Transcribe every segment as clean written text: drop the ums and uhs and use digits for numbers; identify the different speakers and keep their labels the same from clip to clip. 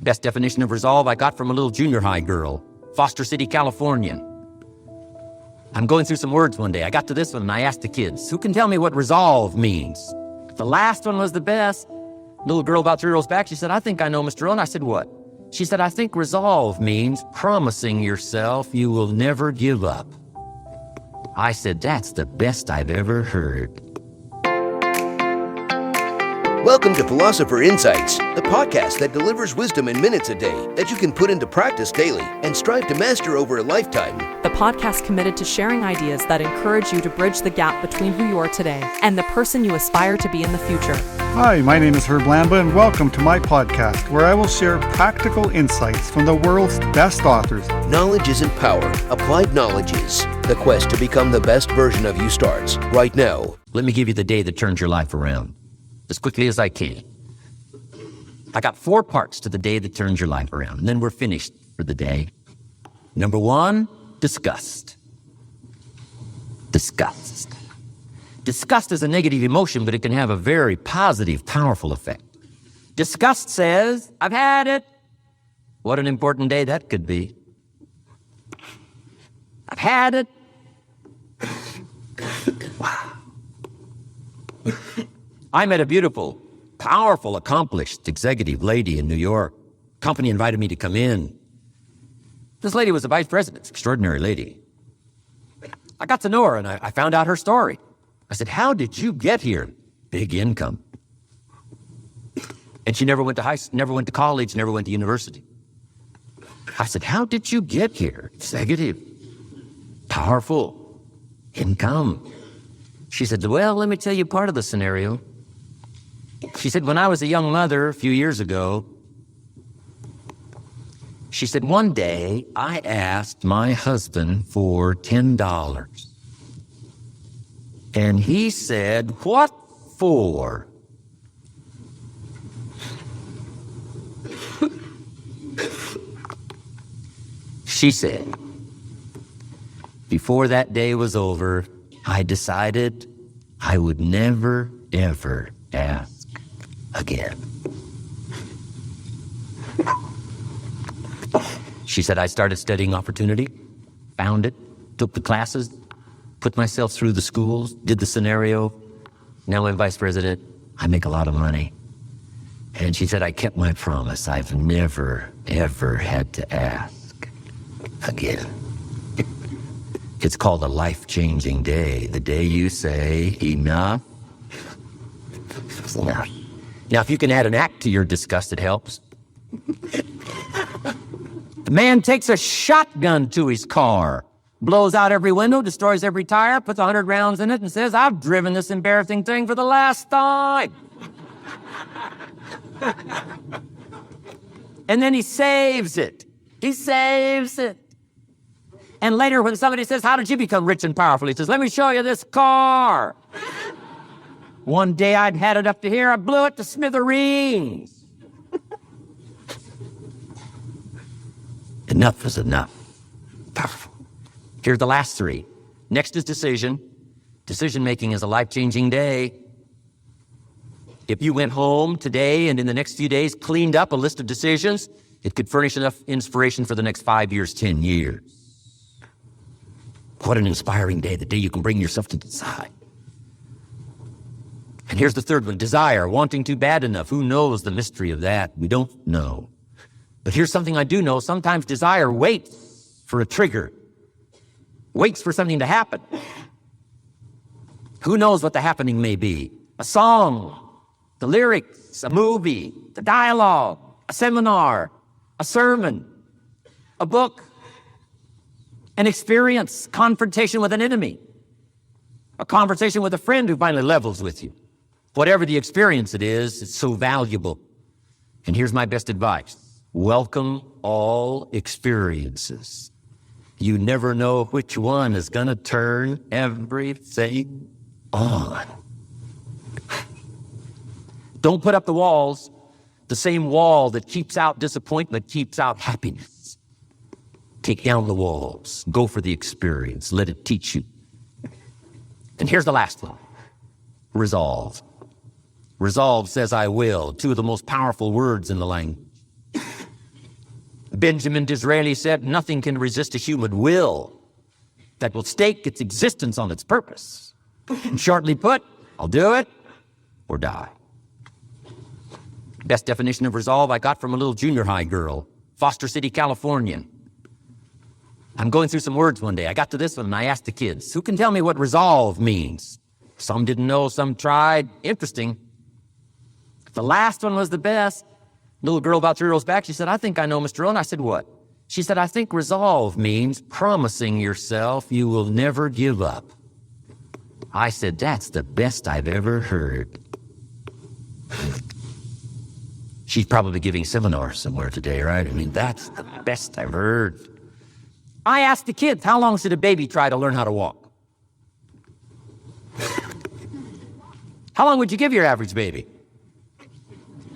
Speaker 1: Best definition of resolve I got from a little junior high girl, Foster City, California. I'm going through some words one day. I got to this one and I asked the kids, who can tell me what resolve means? The last one was the best. Little girl about 3 rows back, she said, I think I know, Mr. Rohn. I said, what? She said, I think resolve means promising yourself you will never give up. I said, that's the best I've ever heard.
Speaker 2: Welcome to Philosopher Insights, the podcast that delivers wisdom in minutes a day that you can put into practice daily and strive to master over a lifetime.
Speaker 3: The podcast committed to sharing ideas that encourage you to bridge the gap between who you are today and the person you aspire to be in the future.
Speaker 4: Hi, my name is Herb Lamba, and welcome to my podcast, where I will share practical insights from the world's best authors.
Speaker 2: Knowledge isn't power. Applied knowledge is. The quest to become the best version of you starts right now.
Speaker 1: Let me give you the day that turns your life around, as quickly as I can. I got 4 parts to the day that turns your life around, and then we're finished for the day. Number 1, disgust. Disgust. Disgust is a negative emotion, but it can have a very positive, powerful effect. Disgust says, I've had it. What an important day that could be. I've had it. Wow. I met a beautiful, powerful, accomplished executive lady in New York. Company invited me to come in. This lady was a vice president, extraordinary lady. I got to know her and I found out her story. I said, how did you get here? Big income. And she never went to college, never went to university. I said, how did you get here? Executive, powerful, income. She said, well, let me tell you part of the scenario. She said, when I was a young mother a few years ago, she said, one day I asked my husband for $10. And he said, what for? She said, before that day was over, I decided I would never, ever ask again. She said, I started studying opportunity, found it, took the classes, put myself through the schools, did the scenario. Now I'm vice president. I make a lot of money. And she said, I kept my promise. I've never, ever had to ask again. It's called a life-changing day. The day you say, enough. Enough. Now, if you can add an act to your disgust, it helps. The man takes a shotgun to his car, blows out every window, destroys every tire, puts 100 rounds in it, and says, I've driven this embarrassing thing for the last time. And then he saves it. He saves it. And later when somebody says, how did you become rich and powerful? He says, let me show you this car. One day I'd had it up to here, I blew it to smithereens. Enough is enough. Powerful. Here are the last 3. Next is decision. Decision-making is a life-changing day. If you went home today and in the next few days cleaned up a list of decisions, it could furnish enough inspiration for the next 5 years, 10 years. What an inspiring day, the day you can bring yourself to decide. And here's the 3rd one, desire, wanting too bad enough. Who knows the mystery of that? We don't know. But here's something I do know. Sometimes desire waits for a trigger, waits for something to happen. Who knows what the happening may be? A song, the lyrics, a movie, the dialogue, a seminar, a sermon, a book, an experience, confrontation with an enemy, a conversation with a friend who finally levels with you. Whatever the experience it is, it's so valuable. And here's my best advice. Welcome all experiences. You never know which one is going to turn everything on. Don't put up the walls. The same wall that keeps out disappointment keeps out happiness. Take down the walls. Go for the experience. Let it teach you. And here's the last one. Resolve. Resolve says I will. 2 of the most powerful words in the language. Benjamin Disraeli said, nothing can resist a human will that will stake its existence on its purpose. And shortly put, I'll do it or die. Best definition of resolve I got from a little junior high girl, Foster City, California. I'm going through some words one day. I got to this one and I asked the kids, who can tell me what resolve means? Some didn't know, some tried. Interesting. The last one was the best. Little girl about 3 rows back, she said, I think I know, Mr. Rohn. I said, what? She said, I think resolve means promising yourself you will never give up. I said, that's the best I've ever heard. She's probably giving seminars somewhere today, right? I mean, that's the best I've heard. I asked the kids, how long should a baby try to learn how to walk? How long would you give your average baby?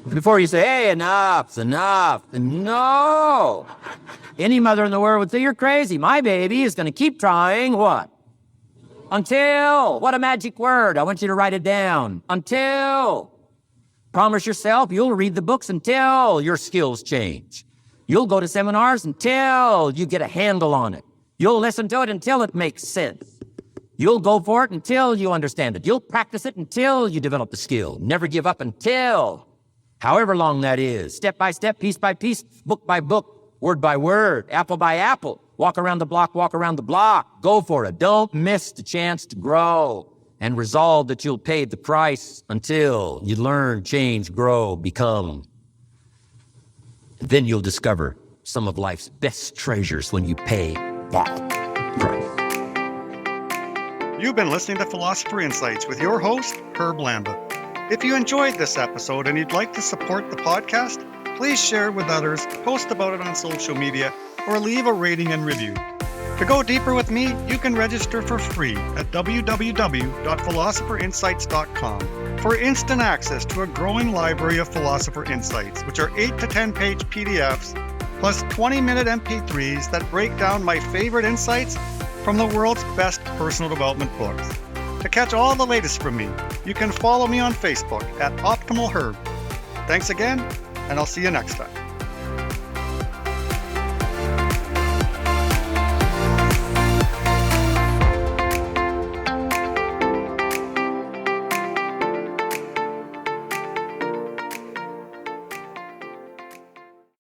Speaker 1: Before you say, hey, enough's enough. No. Any mother in the world would say, you're crazy. My baby is going to keep trying what? Until. What a magic word. I want you to write it down. Until. Promise yourself you'll read the books until your skills change. You'll go to seminars until you get a handle on it. You'll listen to it until it makes sense. You'll go for it until you understand it. You'll practice it until you develop the skill. Never give up until, however long that is, step by step, piece by piece, book by book, word by word, apple by apple. Walk around the block, walk around the block. Go for it. Don't miss the chance to grow. And resolve that you'll pay the price until you learn, change, grow, become. Then you'll discover some of life's best treasures when you pay that price.
Speaker 4: You've been listening to Philosopher Insights with your host, Herb Lamba. If you enjoyed this episode and you'd like to support the podcast, please share it with others, post about it on social media, or leave a rating and review. To go deeper with me, you can register for free at www.philosopherinsights.com for instant access to a growing library of Philosopher Insights, which are 8 to 10 page PDFs plus 20-minute MP3s that break down my favorite insights from the world's best personal development books. To catch all the latest from me, you can follow me on Facebook at Optimal Herb. Thanks again, and I'll see you next time.